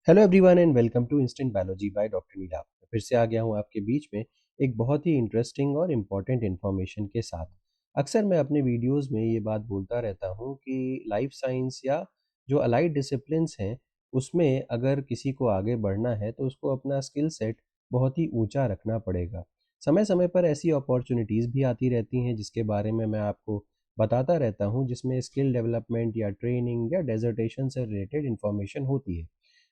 Hello everyone and welcome to instant biology by doctor Neela. मैं फिर से आ गया हूँ आपके बीच में एक बहुत ही इंटरेस्टिंग और इम्पॉर्टेंट इन्फॉर्मेशन के साथ। अक्सर मैं अपने वीडियोस में ये बात बोलता रहता हूँ कि लाइफ साइंस या जो अलाइड डिसिप्लिन्स हैं उसमें अगर किसी को आगे बढ़ना है तो उसको अपना स्किल सेट बहुत ही ऊंचा रखना पड़ेगा। समय समय पर ऐसी अपॉर्चुनिटीज़ भी आती रहती हैं जिसके बारे में मैं आपको बताता रहता हूँ, जिसमें स्किल डेवलपमेंट या ट्रेनिंग या डेजर्टेशन से रिलेटेड इन्फॉर्मेशन होती है।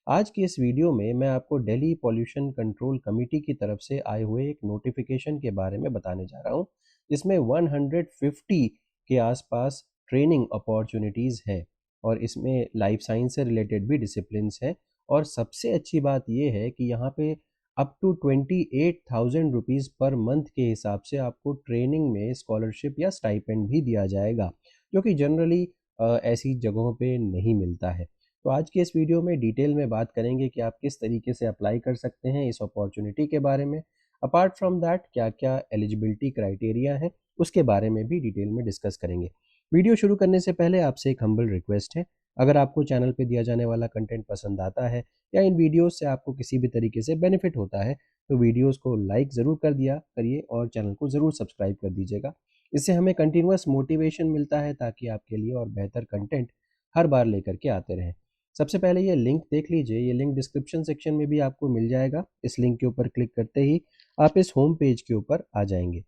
आज की इस वीडियो में मैं आपको दिल्ली पॉल्यूशन कंट्रोल कमेटी की तरफ से आए हुए एक नोटिफिकेशन के बारे में बताने जा रहा हूँ, जिसमें 150 के आसपास ट्रेनिंग अपॉर्चुनिटीज़ है और इसमें लाइफ साइंस से रिलेटेड भी डिसिप्लिन्स हैं। और सबसे अच्छी बात यह है कि यहाँ पे up to 28,000 rupees per month के हिसाब से आपको ट्रेनिंग में स्कॉलरशिप या स्टाइपेंड भी दिया जाएगा, जो कि जनरली ऐसी जगहों पे नहीं मिलता है। तो आज के इस वीडियो में डिटेल में बात करेंगे कि आप किस तरीके से अप्लाई कर सकते हैं इस अपॉर्चुनिटी के बारे में। अपार्ट फ्रॉम दैट क्या क्या एलिजिबिलिटी क्राइटेरिया है उसके बारे में भी डिटेल में डिस्कस करेंगे। वीडियो शुरू करने से पहले आपसे एक हम्बल रिक्वेस्ट है, अगर आपको चैनल पे दिया जाने वाला कंटेंट पसंद आता है या इन वीडियोस से आपको किसी भी तरीके से बेनिफिट होता है तो वीडियोस को लाइक ज़रूर कर दिया करिए और चैनल को ज़रूर सब्सक्राइब कर दीजिएगा। इससे हमें कंटिन्यूअस मोटिवेशन मिलता है ताकि आपके लिए और बेहतर कंटेंट हर बार लेकर के आते रहें। सबसे पहले ये लिंक देख लीजिए, ये लिंक डिस्क्रिप्शन सेक्शन में भी आपको मिल जाएगा। इस लिंक के ऊपर क्लिक करते ही आप इस होम पेज के ऊपर आ जाएंगे।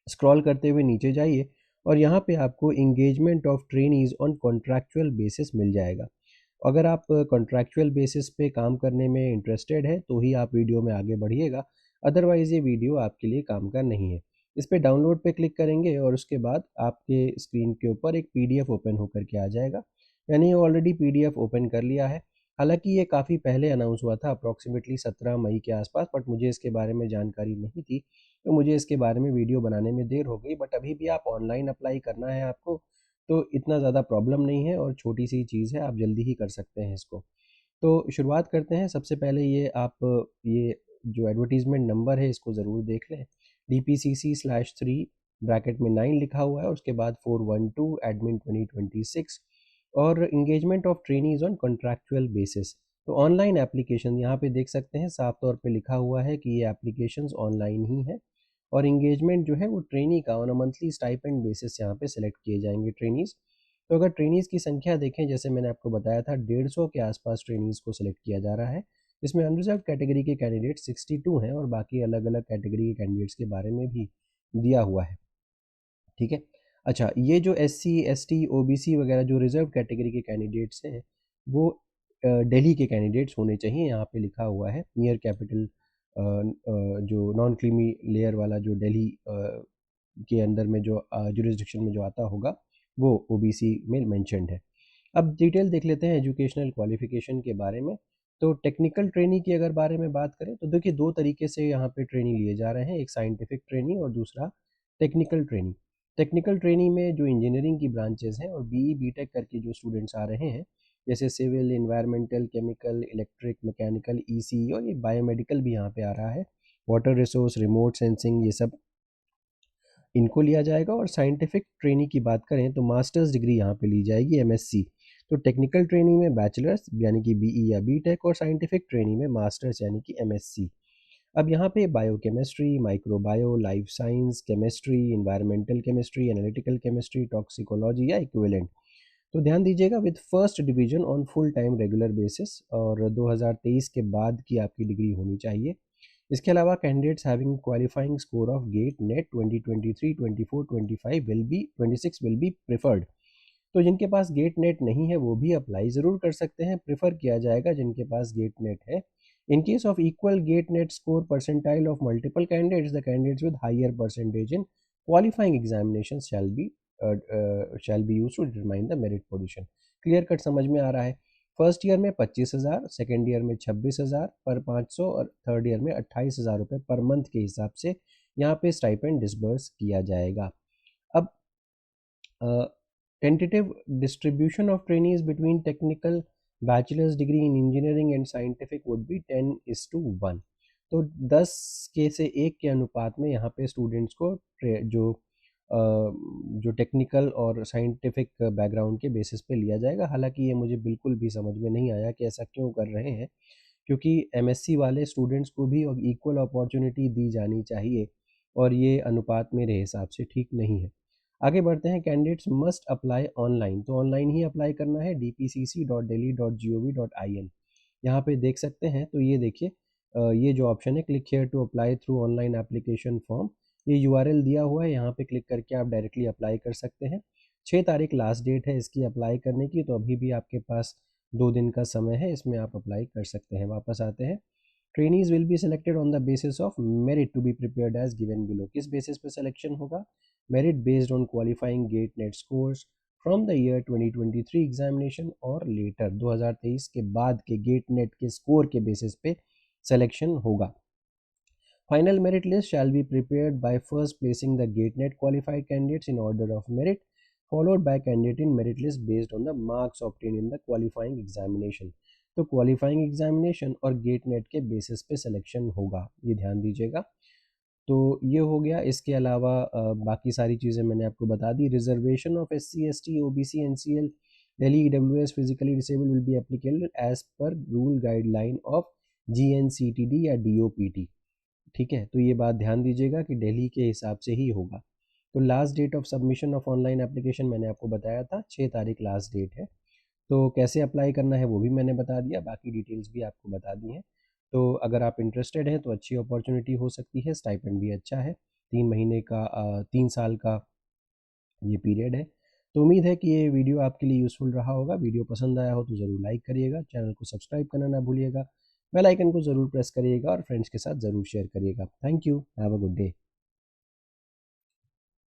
स्क्रॉल करते हुए नीचे जाइए और यहाँ पे आपको engagement of trainees on contractual basis मिल जाएगा। अगर आप कॉन्ट्रैक्चुअल बेसिस पे काम करने में इंटरेस्टेड है तो ही आप वीडियो में आगे बढ़िएगा, अदरवाइज़ ये वीडियो आपके लिए काम का नहीं है। इस पे डाउनलोड पे क्लिक करेंगे और उसके बाद आपके स्क्रीन के ऊपर एक पीडीएफ ओपन होकर के आ जाएगा। मैंने ऑलरेडी पीडीएफ ओपन कर लिया है। हालांकि ये काफ़ी पहले अनाउंस हुआ था, अप्रॉक्सीमेटली 17 मई के आसपास, बट मुझे इसके बारे में जानकारी नहीं थी तो मुझे इसके बारे में वीडियो बनाने में देर हो गई। बट अभी भी आप ऑनलाइन अप्लाई करना है आपको तो इतना ज़्यादा प्रॉब्लम नहीं है और छोटी सी चीज़ है, आप जल्दी ही कर सकते हैं इसको। तो शुरुआत करते हैं। सबसे पहले ये जो एडवर्टीज़मेंट नंबर है इसको ज़रूर देख लें। DPCC/3 ब्रैकेट में 9 लिखा हुआ है और उसके बाद 412 एडमिन 2026 और engagement of trainees on contractual basis. तो ऑनलाइन एप्लीकेशन यहाँ पे देख सकते हैं, साफ तौर पे लिखा हुआ है कि ये एप्लीकेशंस ऑनलाइन ही है और इंगेजमेंट जो है वो ट्रेनी का on a monthly stipend basis यहाँ पे सेलेक्ट किए जाएंगे ट्रेनीज। तो अगर ट्रेनीज़ की संख्या देखें, जैसे मैंने आपको बताया था 150 के आसपास ट्रेनीज़ को सिलेक्ट किया जा रहा है। इसमें अनरिजर्व कैटेगरी के कैंडिडेट 62 हैं और बाकी अलग अलग कैटेगरी के कैंडिडेट्स के बारे में भी दिया हुआ है। ठीक है। अच्छा, ये जो SC ST OBC वगैरह जो रिजर्व कैटेगरी के कैंडिडेट्स हैं वो दिल्ली के कैंडिडेट्स होने चाहिए। यहाँ पे लिखा हुआ है नियर कैपिटल जो नॉन क्रीमी लेयर वाला जो दिल्ली के अंदर में जो जुरिस्डिक्शन में जो आता होगा वो ओबीसी में मेंशन्ड है। अब डिटेल देख लेते हैं एजुकेशनल क्वालिफिकेशन के बारे में। तो टेक्निकल ट्रेनी की अगर बारे में बात करें तो देखिए दो तरीके से यहाँ पे ट्रेनी लिए जा रहे हैं, एक साइंटिफिक ट्रेनी और दूसरा टेक्निकल ट्रेनी। टेक्निकल ट्रेनी में जो इंजीनियरिंग की ब्रांचेस हैं और बीई बीटेक करके जो स्टूडेंट्स आ रहे हैं, जैसे civil, environmental, chemical, electric, mechanical, EC और ये बायोमेडिकल भी यहाँ पे आ रहा है, वाटर रिसोर्स, रिमोट सेंसिंग, ये सब इनको लिया जाएगा। और साइंटिफिक ट्रेनी की बात करें तो मास्टर्स डिग्री यहाँ पे ली जाएगी, MSc। तो टेक्निकल ट्रेनी में बैचलर्स यानी कि बीई या बीटेक और साइंटिफिक ट्रेनी में मास्टर्स यानी कि MSc। अब यहाँ पे biochemistry, microbio, life science, chemistry, environmental chemistry, analytical chemistry, toxicology या इक्विवेलेंट। तो ध्यान दीजिएगा with first division on full time regular basis और 2023 के बाद की आपकी डिग्री होनी चाहिए। इसके अलावा candidates having qualifying score of GATE NET 2023, 24, 25 will be 26 will be preferred. तो जिनके पास गेट नेट नहीं है वो भी अप्लाई ज़रूर कर सकते हैं, प्रेफर किया जाएगा जिनके पास गेट नेट है। In case of equal GATE NET score percentile of multiple candidates, the candidates with higher percentage in qualifying examination shall be use to determine the merit position. Clear cut समझ में आ रहा है। First year में 25,000, second year में 26,000 पर 500 और third year में 28,000 रुपये पर मंथ के हिसाब से यहाँ पे स्टाइपेंड डिसबर्स किया जाएगा। अब tentative distribution of trainees between technical bachelors degree in engineering and scientific would be 10:1। तो 10 के से 1 के अनुपात में यहाँ पे स्टूडेंट्स को जो जो टेक्निकल और साइंटिफिक बैकग्राउंड के बेसिस पे लिया जाएगा। हालाँकि ये मुझे बिल्कुल भी समझ में नहीं आया कि ऐसा क्यों कर रहे हैं, क्योंकि एमएससी वाले स्टूडेंट्स को भी इक्वल अपॉर्चुनिटी दी जानी चाहिए और ये अनुपात मेरे हिसाब से ठीक नहीं है। आगे बढ़ते हैं, कैंडिडेट्स मस्ट अप्लाई ऑनलाइन, तो ऑनलाइन ही अप्लाई करना है dpcc.delhi.gov.in। यहाँ पे देख सकते हैं, तो ये देखिए ये जो ऑप्शन है click here to apply through online application form, ये यूआरएल दिया हुआ है, यहाँ पे क्लिक करके आप डायरेक्टली अप्लाई कर सकते हैं। 6 तारीख लास्ट डेट है इसकी अप्लाई करने की, तो अभी भी आपके पास 2 दिन का समय है, इसमें आप अप्लाई कर सकते हैं। वापस आते हैं, trainees will be selected on the basis of merit to be prepared as given below. किस बेसिस पे सिलेक्शन होगा? Merit based on qualifying GATE NET scores from the year 2023 examination और लेटर, 2023 के बाद के गेट नेट के score के basis पे सिलेक्शन होगा। Final merit list shall be prepared by first placing the GateNet qualified candidates in order of merit, followed by candidate in merit list based on the marks obtained in the qualifying examination। तो qualifying examination और gate NET के basis पे selection होगा, ये ध्यान दीजिएगा। तो ये हो गया। इसके अलावा बाकी सारी चीज़ें मैंने आपको बता दी। Reservation of SC ST OBC NCL Delhi EWS physically disable will be applicable as per rule guideline of GNCTD या DOPT। ठीक है, तो ये बात ध्यान दीजिएगा कि दिल्ली के हिसाब से ही होगा। तो last date of submission of online application मैंने आपको बताया था, 6 तारीख लास्ट डेट है। तो कैसे अप्लाई करना है वो भी मैंने बता दिया, बाकी डिटेल्स भी आपको बता दी हैं। तो अगर आप इंटरेस्टेड हैं तो अच्छी अपॉर्चुनिटी हो सकती है, स्टाइपेंड भी अच्छा है, 3 महीने का 3 साल का ये पीरियड है। तो उम्मीद है कि ये वीडियो आपके लिए यूज़फुल रहा होगा। वीडियो पसंद आया हो तो ज़रूर लाइक करिएगा, चैनल को सब्सक्राइब करना ना भूलिएगा, बेल आइकन को ज़रूर प्रेस करिएगा और फ्रेंड्स के साथ ज़रूर शेयर करिएगा। Thank you, have a good day.